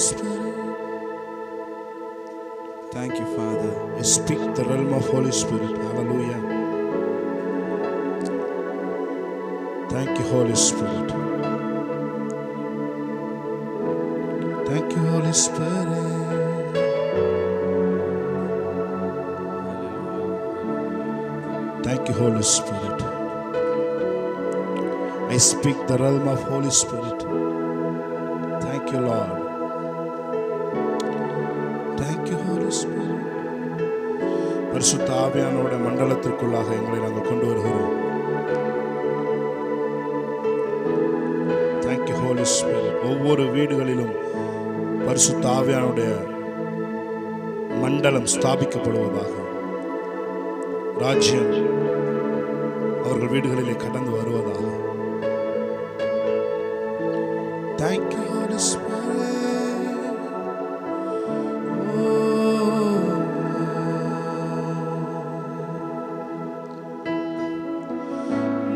Spirit. Thank you, Father. I speak the realm of Holy Spirit. Hallelujah. Thank you, Holy Spirit. Thank you, Holy Spirit. Thank you, Holy Spirit. I speak the realm of Holy Spirit. Thank you, Lord. Thank you, Holy Spirit. பரிசுத்த ஆவியானவருடைய மண்டலத்திற்குள்ளாக எங்களை நாங்கள் கொண்டு வருகிறோம். Thank you, Holy Spirit. ஒவ்வொரு வீடுகளிலும் பரிசுத்த ஆவியானவருடைய மண்டலம் ஸ்தாபிக்கப்படுவதாக, ராஜ்யம் அவர்கள் வீடுகளிலே கடந்து வருவதாக. Thank you, Holy Spirit.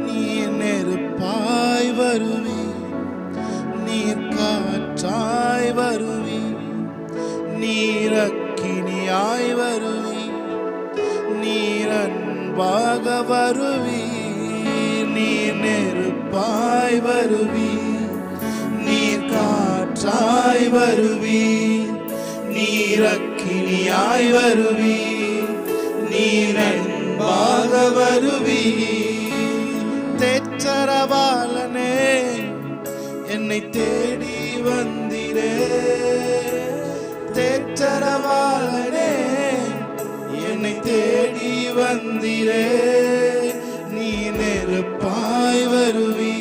நீர் நெருப்பாய் வருவி, நீர் காற்றாய் வருவி, நீர் அக்கினியாய் வருவி, நீர் அன்பாக வருவி, நீர் நெருப்பாய் வருவி, நீர் காற்றாய் வருவி, நீர் அக்கினியாய் வருவி, நீர் அன்பாக வருவி. தேற்றரவாளனே என்னை தேடி வந்திரே, தேற்றரவாளனே என்னை தேடி வந்திரே, நீ நெருப்பாய் வருவி,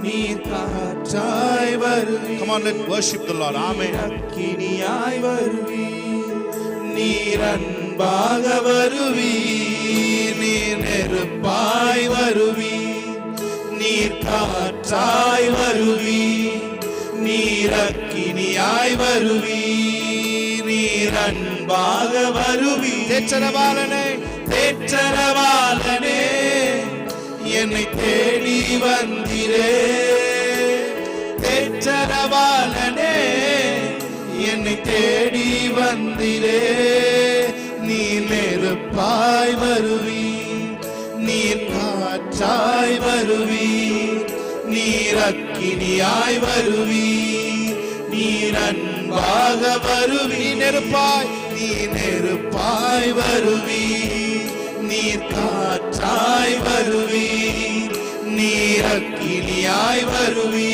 நீர் காற்றாய் வருவி. Come on, let's worship the Lord. Amen. அக்கினியாய் வருவி, நீர் அன்பாக வருவி, நீர் நெருப்பாய் வருவி, நீர் காற்றாய் வருவி, நீர் அக்கினியாய் வருவி, நீர் அன்பாக வருவி. தேற்றரவாளனே, தேற்றரவாளனே என்னை தேடி வந்திரே, தேற்றரவாளனே என்னை தேடி வந்திரே, நீ நெருப்பாய் வருவி, நீர் காற்றாய் வருவி, நீர் அக்கினியாய் வருவி, நீர் அன்பாக வருவி. நெருப்பாய், நீ நெருப்பாய் வருவி, நீர் காற்றாய் வருவி, நீர் அக்கினியாய் வருவி,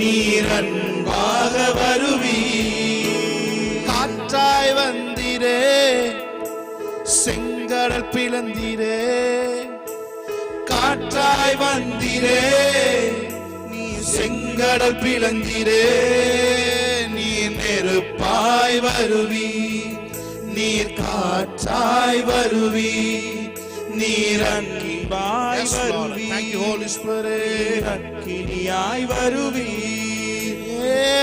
நீர் அன்பாக வருவி. காற்றாய் வந்திரே, செங்கடல் பிளந்திரே, காற்றாய் வந்திரே, நீ செங்கடல் பிளந்திரே, நீர் நெருப்பாய் வருவி, நீர் காற்றாய் வருவி, நீர் அன்பாய் வருவி. Thank you, Holy Spirit. அக்கினியாய் வருவி,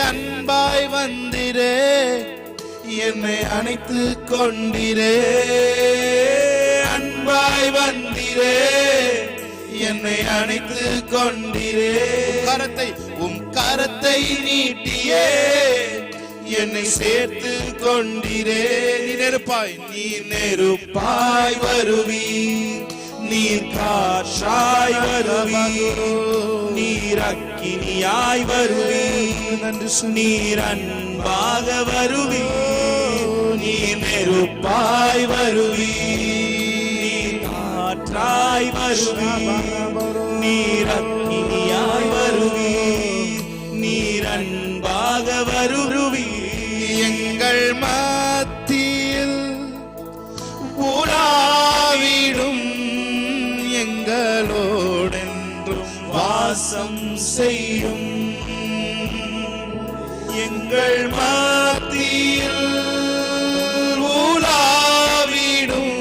அன்பாய் வந்திரே, என்னை அணைத்து கொண்டிரே, அன்பாய் வந்திரே, என்னை அணைத்து கொண்டிரே, உம் கரத்தை நீட்டியே என்னை சேர்த்து கொண்டிரே. நீ நெருப்பாய், நீ நெருப்பாய் வருவி, நீர் காற்றாய் வருவி, நீர் அக்கினியாய் வருவி, நீர் அன்பாக வருவி, நீர் நெருப்பாய் வருவி, நீர் காற்றாய் வருவி, நீர் அக்கினியாய் வருவி, நீர் அன்பாக வருவி. எங்கள் மத்தியில் உலாவிடும், எங்களோடென்றும் வாசம் செய்யும், எங்கள் மத்தியில் உலாவிடும்,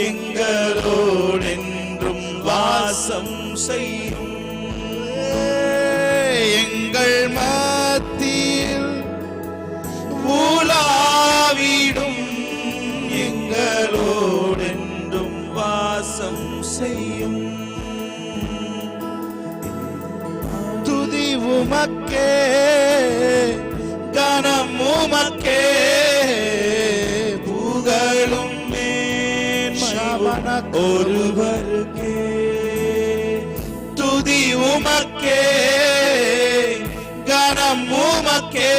எங்களோடென்றும் வாசம் செய்யும், எங்கள் மத்தியில் உலாவிடும், எங்களோடென்றும் வாசம் செய்யும். துதி உமக்கே, கனம் உமக்கே, புகழும் மேன்மையும் ஒருவருக்கே. துதி உமக்கே, கனம் உமக்கே,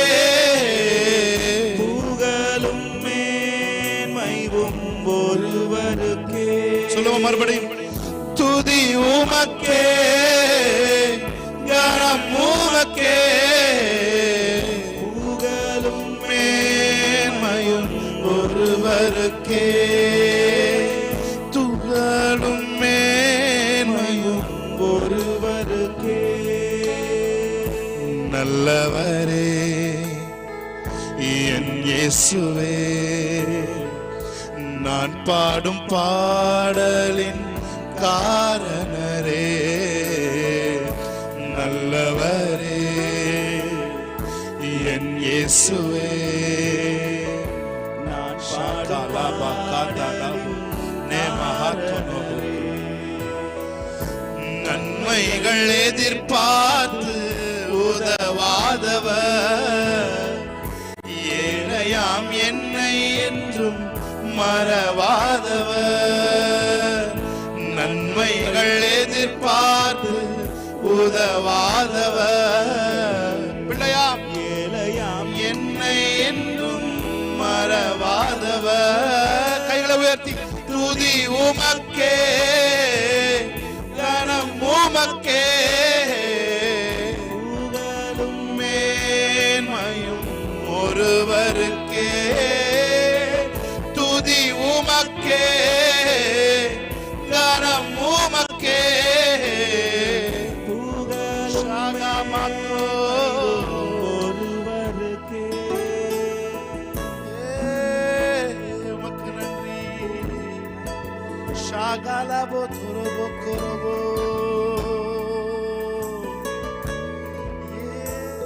புகழும் மேன்மையும் ஒருவருக்கே. சொல்லுவோம் மறுபடியும். துதி உமக்கே, கனம் உமக்கே, புகழும் மேன்மையும் ஒருவருக்கே. துகழும் மேன்மையும் ஒருவருக்கே. நல்லவரே என் இயேசுவே, நான் பாடும் பாடலின் காரணரே. நல்லவரே என் இயேசுவே, நான் பாடும் நன்மைகள் எதிர்பார்த்து உதவாதவர், ஏழையாம் என்னை என்றும் மறவாதவர். நன்மைகள் எதிர்பார்த்து உதவாதவர், பிள்ளையாம் ஏழையாம் என்னை என்றும் மறவாதவர். கைகளை உயர்த்தி துதி உமக்கே, கனம் உமக்கே, புகழும் மேன்மையும் ஒருவருக்கே. துதி உமக்கே, கனம் உமக்கே, புகழும் ஒருவருக்கே. உமக்கு நன்றி. ஷாகாலபோ துரபோ குரபோ.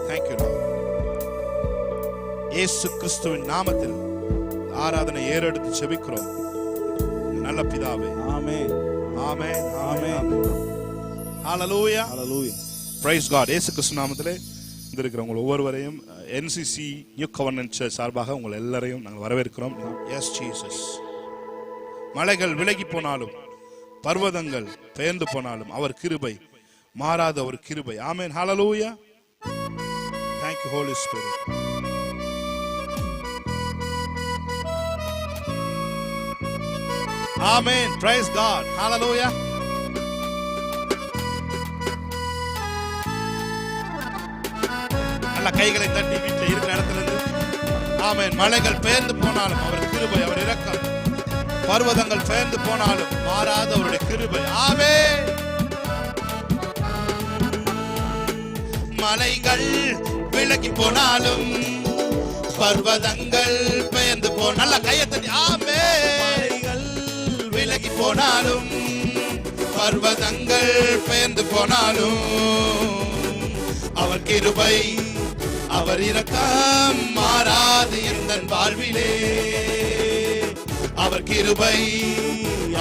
Thank you Lord. இயேசு கிறிஸ்துவின் நாமத்தில் ஆராதனை ஏறெடுத்து செபிக்கிறோம் நல்ல பிதாவே. ஆமென் ஆமென் ஆமென். ஹalleluya ஹalleluya. praise god. இயேசு கிறிஸ்து நாமத்திலே வந்திருக்கிறவங்க ஒவ்வொருவரையும் NCC நியூ கவர்னன்ட் சர்ச் சார்பாக உங்கள் எல்லாரையும் நாங்கள் வரவேற்கிறோம். S Jesus. மலைகள் விலகி போனாலும் பர்வதங்கள் பெயர்ந்து போனாலும் அவர் கிருபை மாறாத ஒரு கிருபை. ஆமென் ஹalleluya. thank you holy spirit. Amen. Praise God. Hallelujah. நல்ல கைகளை தட்டி வீட்டில் இருக்கிற இடத்துல இருந்து ஆமென். மலைகள் பெயர்ந்து போனாலும் அவர் கிருபை, அவர் இரக்கம். பர்வதங்கள் பெயர்ந்து போனாலும் மாறாத அவருடைய கிருபை. ஆமென். மலைகள் விலகி போனாலும் பர்வதங்கள் பெயர்ந்து போ. நல்ல கையை தட்டி ஆமென். விலகி போனாலும் பர்வதங்கள் பெயர்ந்து போனாலும் அவர் கிருபை, அவர் இரக்கம் மாறாது எந்தன் வாழ்விலே. அவர் கிருபை,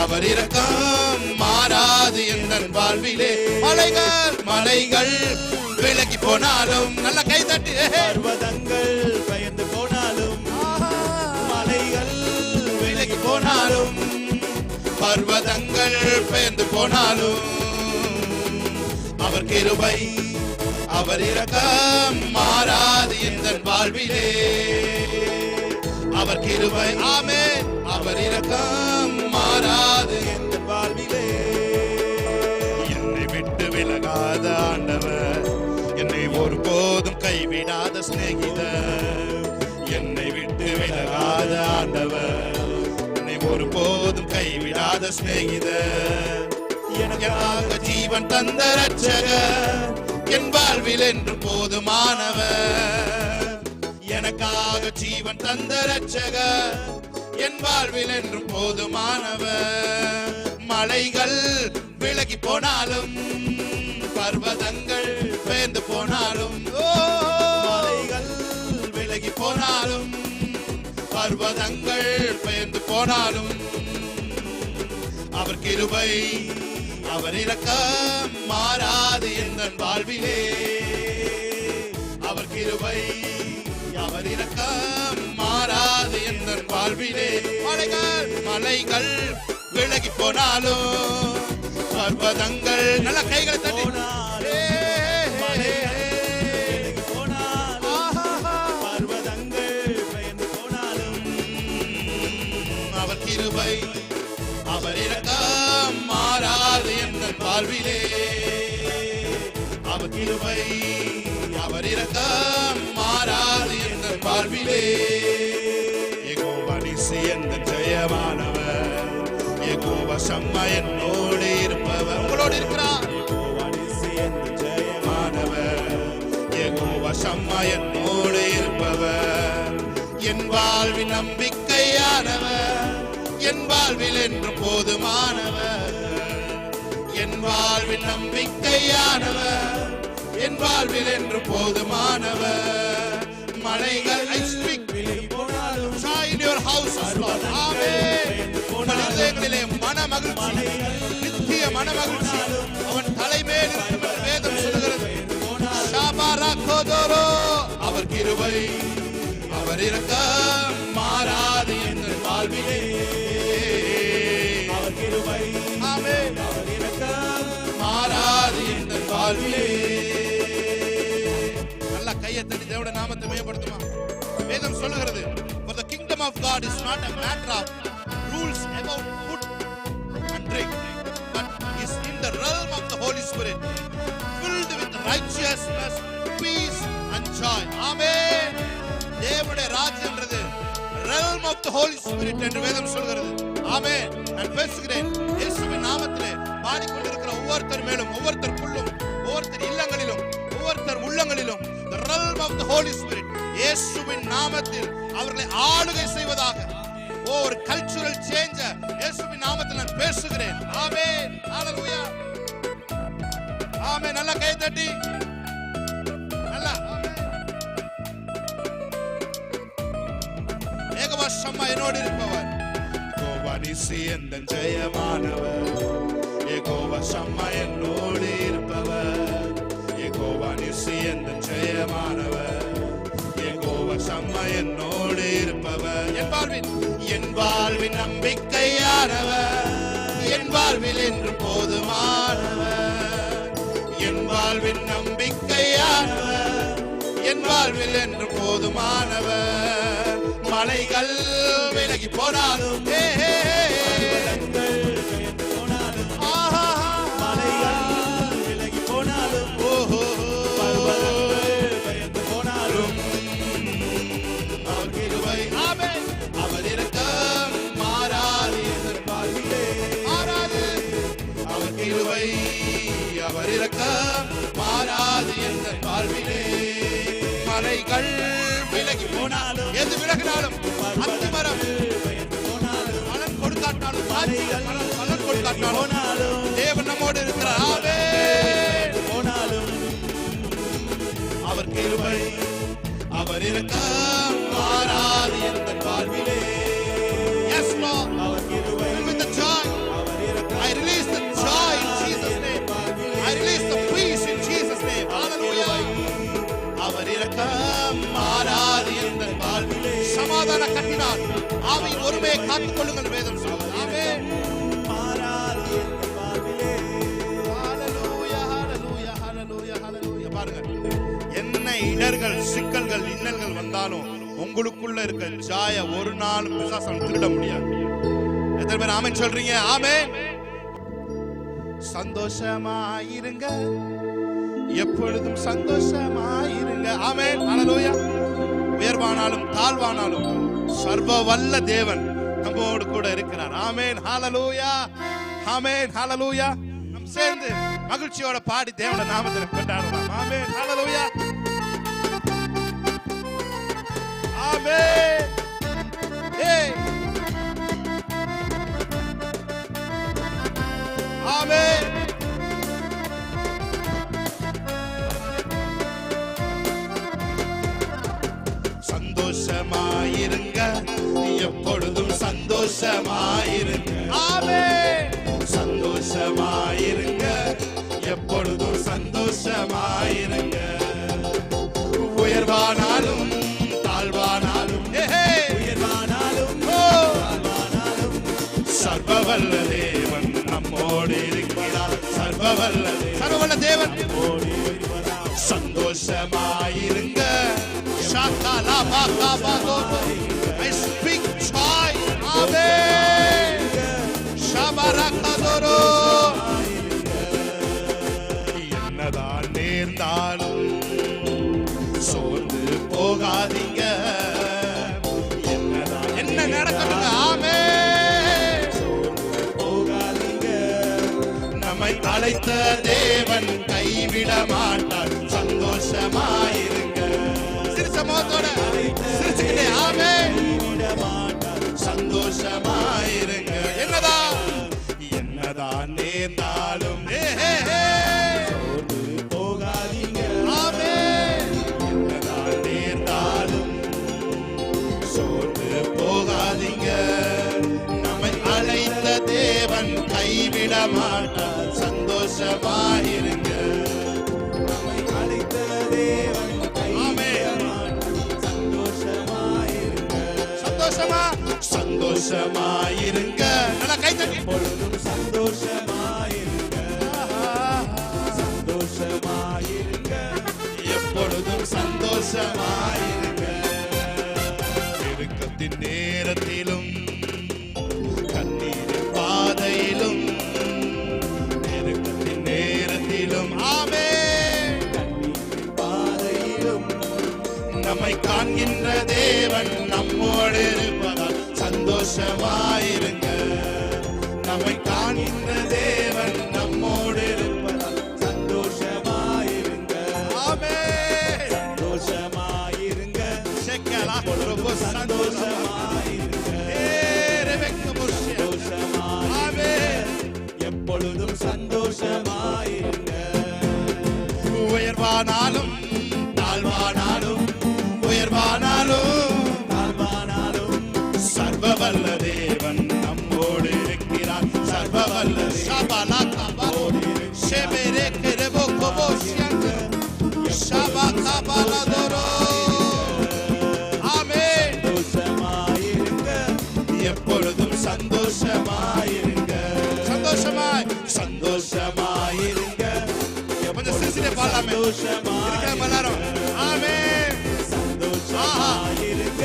அவர் இரக்கம் மாறாது எந்தன் வாழ்விலே. மலைகள் விலகி போனாலும் நல்ல கை தட்டி. பர்வதங்கள் பெயர்ந்து போனாலும் மலைகள் விலகி போனாலும் பர்வதங்கள் பெயர்ந்து போனாலும் அவர் கிருபை, அவர் இரக்கம் மாறாது எந்தன் வாழ்விலே. அவர் கிருபை ஆமென், அவர் இரக்கம் மாறாது எந்தன் வாழ்விலே. என்னை விட்டு விலகாத ஆண்டவர், என்னை ஒருபோதும் கைவிடாத சிநேகிதர். என்னை விட்டு விலகாத ஆண்டவர், ஒருபோதும் கைவிடாத சிநேகிதர். எனக்காக ஜீவன் தந்த ரட்சகர், என் வாழ்வில் என்று போதுமானவர். எனக்காக ஜீவன் தந்த ரட்சகர், என் வாழ்வில் என்று போதுமானவர். மலைகள் விலகி போனாலும் பர்வதங்கள் பெயர்ந்து போனாலும், மலைகள் விலகி போனாலும் பர்வதங்கள் பெயர்ந்து போனாலும் அவர் கிருபை, அவர் இரக்கம் மாறாது எந்தன் வாழ்விலே. அவர் கிருபை, அவர் இரக்கம் மாறாது என்ற வாழ்விலே. மலைகள் விலகி போனாலும் பர்வதங்கள் நல்ல கைகளை தட்டி அவர் கிருபை அவர் இரக்கம் மாறாது என்ற வாழ்விலே. அவர் கிருபை அவர் இரக்கம் மாறாது என்ற வாழ்விலே. யெகோவா நிசி என்ற ஜெயமானவர், யெகோவா ஷம்மா என்னோடு இருப்பவர். உங்களோடு இருக்கிறார். யெகோவா நிசி என்ற ஜெயமானவர், யெகோவா ஷம்மா என்னோடு இருப்பவர். என் வாழ்வின் நம்பிக்கையானவர், என் வாழ்வில் என்று போதுமானவர். என் வாழ்வின் நம்பிக்கையானவர், என் வாழ்வில் என்று போதுமானவர். மலைகள் I speak joy in your houses Lord. Amen. உங்கள் இதயங்களிலே மன மகிழ்ச்சி, நித்திய மன மகிழ்ச்சி அவன் தலைமேல் இருக்கிற வேதம் சொல்லுகிறது. ஷாபாரா கோதோரோ அவர் கிருபை அவர் இரக்கம் மாறாது என்ற வாழ்விலே. அவர் கிருபை ஆமென் அவர் இரக்கம் மாறாது என்ற வாழ்விலே. நல்ல கையை தட்டி தேவனுடைய நாமத்தை மேம்படுத்துமா. வேதம் சொல்லுகிறது, for the kingdom of God is not a matter of rules about food and drink, but is in the realm of the Holy Spirit, filled with righteousness, peace and joy. Amen. தேவனுடைய ராஜ்யம்ன்றது realm of the Holy Spirit என்று வேதம் சொல்கிறது. ஆமென். நான் பேசுகிறேன் இயேசுவின் நாமத்திலே பாடிக்கொண்டிருக்கிற ஒவ்வொருத்தர் மேலும், ஒவ்வொருத்தருக்குள்ளும், ஒவ்வொருத்தர் இல்லங்களிலும், ஒவ்வொருத்தர் உள்ளங்களிலும் the realm of the Holy Spirit இயேசுவின் நாமத்தில் அவர்களை ஆளுகை செய்வதாக. ஒரு கல்ச்சுரல் சேஞ்ச் இயேசுவின் நாமத்தில் நான் பேசுகிறேன். ஆமென். ஹalleluya. ஆமென். நல்ல கை தட்டி நல்ல யெகோவா ஷம்மா என்னோடு இருப்பவர், யெகோவா நிசி என்ற ஜெயமானவர், யெகோவா ஷம்மா என்னோடு இருப்பவர், யெகோவா நிசி என்ற ஜெயமானவர், யெகோவா ஷம்மா என்னோடு இருப்பவர். என் வாழ்வின் நம்பிக்கையானவர், என் வாழ்வில் என்று போதுமானவர். என் வாழ்வின் நம்பிக்கையானவர், என் வாழ்வில் என்று போதுமானவர். மலைகள் விலகி போனாலும் அவர் இரக்கம் மாறாது என்ற வாழ்விலே. மலைகள் விலகி போனாலும், எது விலகினாலும், அத்திமரம் பலன் கொடுக்காட்டாலும், பலன் கொடுக்காட்டாலும் தேவன் நம்மோடு இருக்கிறார். ஆமென். அவர் கிருபை அவர் இரக்கம் மாறாது என்ற வாழ்விலே. Yes Lord. அவர் கிருபை with the joy. I release the joy in Jesus name. I release the peace in Jesus name. Hallelujah. அவர் இரக்கம் மாறாது என்ற வாழ்விலே. சமாதான கட்டினார் ஆவியின் ஒருமையை காத்துக் கொள்ளுங்கள் வேதம் சொல்லுகிறது. ஆமென். மாறாது என்ற வாழ்விலே. ஹalleluya hallelujah hallelujah hallelujah. பாருங்க, என்ன இடர்கள், சிக்கல்கள், இன்னல்கள் வந்தாலும் உங்களுக்குள்ள இருக்க ஜாய ஒரு நாள் பிசாசு திருட முடியாது. எத்தனை பேர் ஆமென் சொல்றீங்க? ஆமென். சந்தோஷமாயிருங்க, எப்பொழுதும் சந்தோஷமாயிருங்க. ஆமென். ஹalleluya. உயர்வானாலும் தாழ்வானாலும் சர்வ வல்ல தேவன் நம்மோடு கூட இருக்கிறார். ஆமென். ஹalleluya. ஆமென். ஹalleluya. நாம் சேர்ந்து மகிழ்ச்சியோட பாடி தேவனுடைய நாமத்தை கொண்டாடலாம். ஆமென். ஹalleluya. ஆமென். ஏய் ஆமென். சந்தோஷமாயிருங்க, எப்பொழுதும் சந்தோஷமாயிருங்க. ஆமென். சந்தோஷமாயிருங்க, எப்பொழுதும் சந்தோஷமாயிருங்க. உயர்வானாலும் சர்வவல்ல தேவன் சந்தோஷமாயிருங்க. I speak joy. Amen. Shabarakadoro. என்னதான் நேர்ந்தாலும் சோர்ந்து போகாதீங்க. என்ன நடக்கணும்? ஆமென். சோர்ந்து போகாதீங்க. நம்மை அழைத்த தேவன் கைவிட மாட்டார். சந்தோஷமாயிருங்க. சிரிச்சமோத்தோட சிரிச்சுக்கிட்டே ஆமென். சந்தோஷமாயிருங்க. என்னதான் நேர்ந்தாலும் சோர்ந்து போகாதீங்க. ஆமென். என்னதான் நேர்ந்தாலும் சோர்ந்து போகாதீங்க. நம்மை அழைத்த தேவன் கைவிட மாட்டார். சந்தோஷமாயிருங்க. நம்மை அழைத்த தேவன் கைவிட மாட்டார். சந்தோஷமாயிருங்க. சந்தோஷமாயிருங்க. நல்லா கை தட்டி பொழுதும் சந்தோஷமாயிருங்க. சந்தோஷமாயிருங்க. எப்பொழுதும் சந்தோஷமாயிருங்க. நெருக்கத்தின் நேரத்திலும் கண்ணீரின் பாதையிலும் நெருக்கத்தின் நேரத்திலும் ஆமென். கண்ணீரின் பாதையிலும் நம்மை காண்கின்ற தேவன் நம்மோடு இருப்பதால் சந்தோஷமாயிருங்க. நம்மை காண்கின்ற தேவன் நம்மோடு இருப்பதால் சந்தோஷமாயிருங்க. ஆமென். சந்தோஷமாயிருங்க. ரொம்ப சந்தோஷமாயிருங்க. ஆமென். எப்பொழுதும் சந்தோஷமாயிருங்க. உயர்வானாலும் தாழ்வானாலும் உயர்வானாலும் தாழ்வானாலும் சர்வவல்ல தேவன் நம்மோடு இருக்கிறார். சர்வவல்ல ஷபலா கபோடு ஷெபெரே கெரபோ கோபோஷியங்க ஷபா கபலதோரோ. ஆமென். சந்தோஷமாயிருங்க. எப்பொழுதும் சந்தோஷமாயிருங்க. சந்தோஷமாயிருங்க. கொஞ்சம் சிரிச்சிட்டே பாடலாமே. இருக்கிற எல்லாரும் ஆமென். சந்தோஷமாயிருங்க.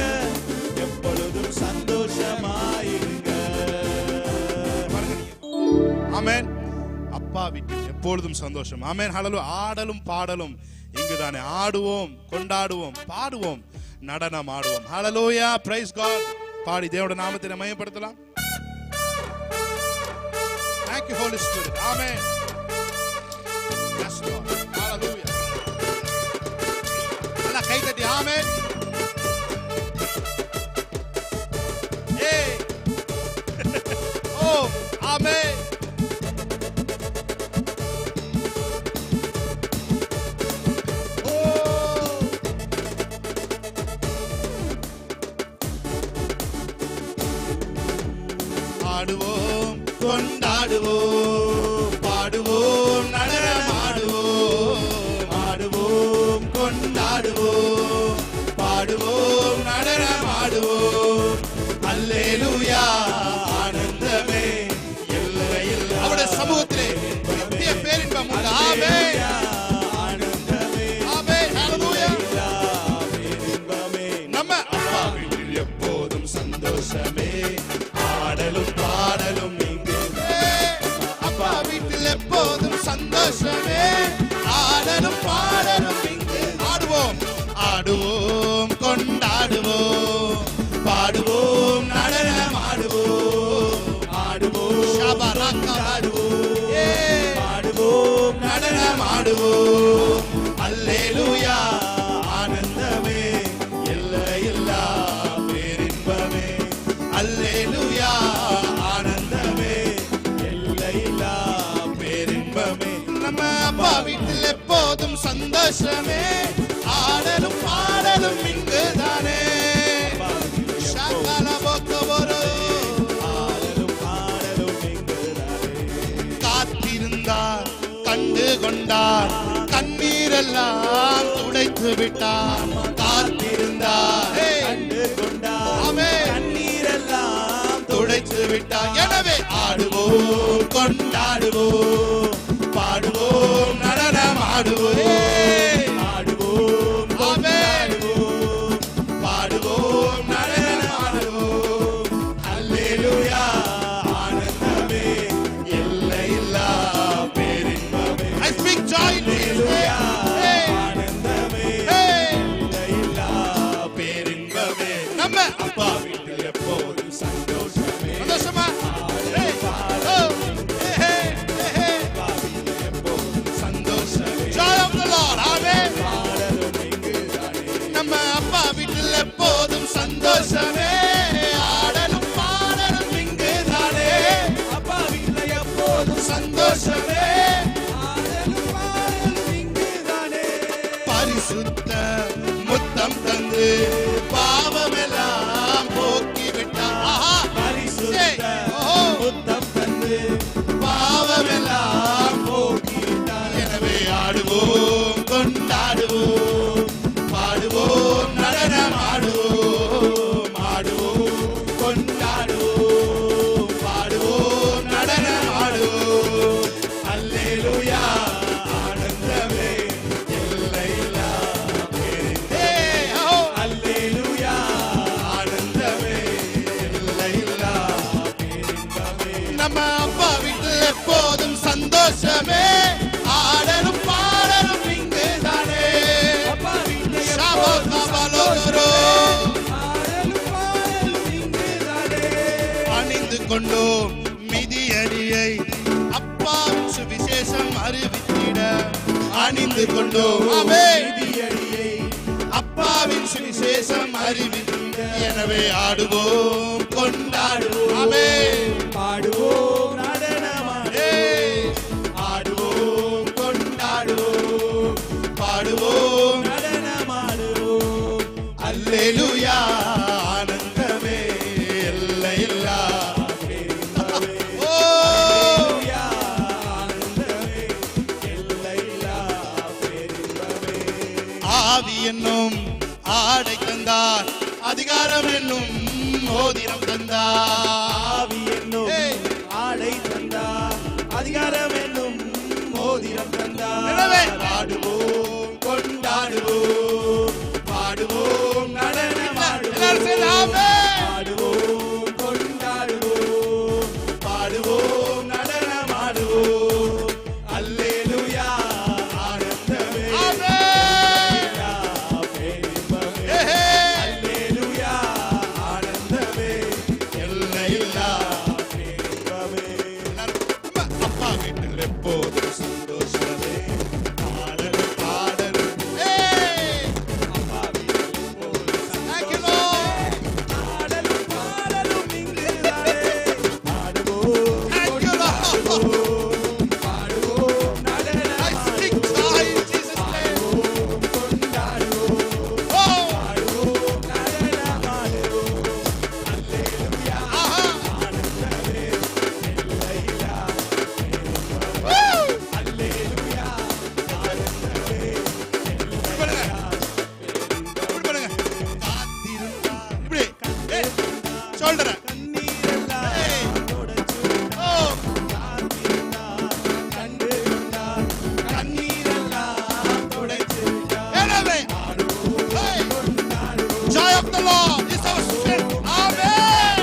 எப்பொழுதும் சந்தோஷமாயிருங்க. ஆமென். அப்பா வீட்டில் எப்பொழுதும் சந்தோஷம். ஆமென். ஹல்லேலூயா. ஆடலும் பாடலும் இங்குதானே. ஆடுவோம், கொண்டாடுவோம், பாடுவோம், நடனம் ஆடுவோம். ஹல்லேலூயா. Price God. பாடி தேவனுடைய நாமத்தை மகிமைப்படுத்தலாம். Thank you Holy Spirit. Amen. Yes Lord. Hallelujah. alla kai tatti amen. Hey. Oh, amen. ஆடுவோம், கொண்டாடுவோம், பாடுவோம், நடனமாடுவோம். ஆடுவோம், கொண்டாடுவோம், பாடுவோம், நடனமாடுவோம். அல்லேலூயா. ஆனந்தமே எல்லையில் அவருடைய சமூகத்திலே நித்திய பேரின்பம் உண்டு. ஆமென். ஆனந்தமே. ஆமென். ஹல்லேலூயா. பேரின்பமே. நம்ம அப்பா வீட்டில் எப்போதும் சந்தோஷமே. ஆடலும் பாடலும் இங்கு. அப்பா வீட்டில் எப்போதும் சந்தோஷமே. ஆடலும் பாடலும் இங்கு. ஆடுவோம், ஆடுவோம், கொண்டாடுவோம், பாடுவோம், நடனம் ஆடுவோம். ஆடுவோம், ஆடுவோம், பாடுவோம், நடனம் ஆடுவோம். அல்லேலூயா. ஆனந்தமே எல்லையில்லா பேரின்பமே. அல்லேலூயா. ஆனந்தமே எல்லையில்லா பேரின்பமே. நம்ம அப்பா வீட்டில் எப்போதும் சந்தோஷமே. ஆடலும் பாடலும் இங்குதானே. காத்திருந்தார், கண்டு கொண்டார், கண்ணீரெல்லாம் துடைத்து விட்டார். காத்திருந்தார், கண்டு கொண்டார், கண்ணீரெல்லாம் துடைத்து விட்டார். எனவே ஆடுவோம், கொண்டாடுவோம், சந்தோஷமே பரிசுத்த முத்தம் தந்து பாவமெல்லாம் போக்கி விட்டார். பரிசுத்த முத்தம் தந்து பாவமெல்லாம் போக்கி விட்டார். எனவே ஆடுவோம், கொண்டாடுவோம், பாடுவோம், நடனம் ஆடுவோம், ஆடுவோம், கொண்டாடுவோம், பாடுவோம், நடனம் ஆடுவோம். அல்லேலூயா ஆனந்தமே எல்லையில்லா பேரின்பமே. அல்லேலூயா ஆனந்தமே எல்லையில்லா பேரின்பமே. நம்ம அப்பா வீட்டில் எப்போதும் சந்தோஷமே. ஆடலும் பாடலும் இங்குதானே. அப்பா வீட்டில் அணிந்து கொண்டோம் மிதியடியை அப்பாவின் சுவிசேஷம் அறிவித்திட. அணிந்து கொண்டோம் மிதியடியை அப்பாவின் சுவிசேஷம் அறிவித்திட. எனவே ஆடுவோம், கொண்டாடுவோம், பாடுவோம், நடனமாடே, ஆடுவோம், கொண்டாடுவோம், பாடுவோம், நடனமாடுவோம். அல்லேலூயா ஆனந்தமே எல்லையில்லா பேரின்பமே. அல்லேலூயா ஆனந்தமே எல்லையில்லா பேரின்பமே. ஆவி என்னும் ஆடை தந்தார், அதிகாரம் என்னும் மோதிரம் தந்தார். ஆவி என்னும் ஆடை தந்தார், அதிகாரம் என்னும் மோதிரம் தந்தார். எனவே ஆடுவோம், கொண்டாடுவோம், பாடுவோம், நடனமாடுவோம், பாடுவோம், கொண்டாடுவோம், பாடுவோம், நடனமாடுவோம். அல்லேலூயா ஆனந்தமே எல்லையில்லா பேரின்பமே. அல்லேலூயா ஆனந்தமே எல்லையில்லா பேரின்பமே. அப்பா வீட்டில் எப்போதும் சந்தோஷமே. ஆடலும் பாடலும் அப்பா வீட்டில் எப்போதும் சந்தோஷமே. ஆடலும் பாடலும் இங்குதானே. ஆடுவோம், கொண்டாடுவோம், பாடுவோம், நடனமாடுவோம், பாடுவோம், கொண்டாடுவோம், பாடுவோம், நடனமாடுவோம். அல்லேலூயா ஆனந்தமே எல்லையில்லா பேரின்பமே. அல்லேலூயா ஆனந்தமே எல்லையில்லா பேரின்பமே. காத்திருந்தார் இப்படி சொல்றேன். கண்ணீரெல்லாம் தொடச்சுட்டார். காத்திருந்தார், கண்டுகொண்டார், கண்ணீரெல்லாம் தொடச்சுட்டார். எனவே ஆடுவோம், கொண்டாடுவோம், joy of the Lord is our strength. Amen.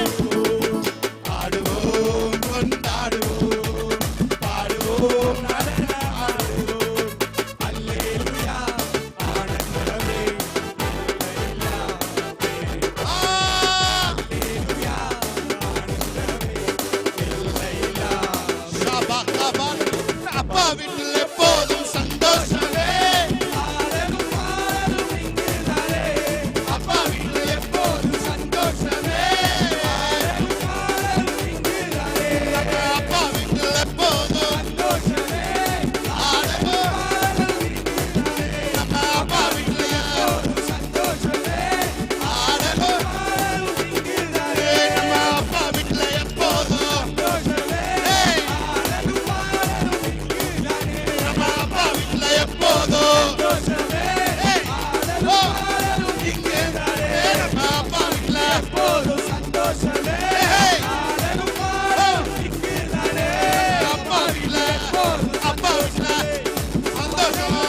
ஆடுவோம், கொண்டாடுவோம், பாடுவோம், நடனமாடுவோம். அல்லேலூயா ஆனந்தமே எல்லையில்லா பேரின்பமே. அல்லேலூயா ஆனந்தமே எல்லையில்லா. ஷாபாகாபான். அப்பா வீட்டில் எப்போதும் சந்தோஷமே. ஆடலும் பாடலும் இங்குதானே. அப்பா வீட்டில் எப்போதும் சந்தோஷமே. ஆடலும் பாடலும் இங்குதானே. அப்பா வீட்டில் எப்போதும் சந்தோஷமே. ஆடலும் பாடலும் இங்குதானே. அப்பா வீட்டில் எப்போதும் சந்தோஷமே. ஆடலும் பாடலும் இங்குதானே. அப்பா வீட்டில் எப்போதும் சந்தோஷமே. ஆடலும் பாடலும் இங்குதானே. அப்பா வீட்டில் எப்போதும் சந்தோஷமே. ஆடலும் பாடலும் இங்குதானே. அப்பா வீட்டில் எப்போதும் சந்தோஷமே. ஆடலும் பாடலும் இங்குதானே. அப்பா வீட்டில் எப்போதும் சந்தோஷமா.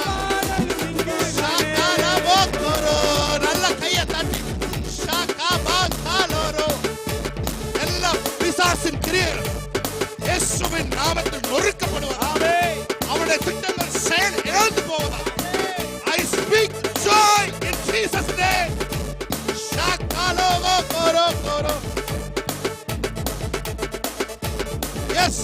ஷாகாராபோத்தோரோ. நல்ல கையை தட்டி ஷாகாபாத்தாலோரோ. எல்லா பிசாசின் கிரியைகள் இயேசுவின் நாமத்தில் நொறுக்கப்படுவதாக. அவருடைய திட்டங்கள் செயல் இழந்து போவதாக. I speak joy in Jesus' name. ஷாகாலோகோ Koro Koro. Yes.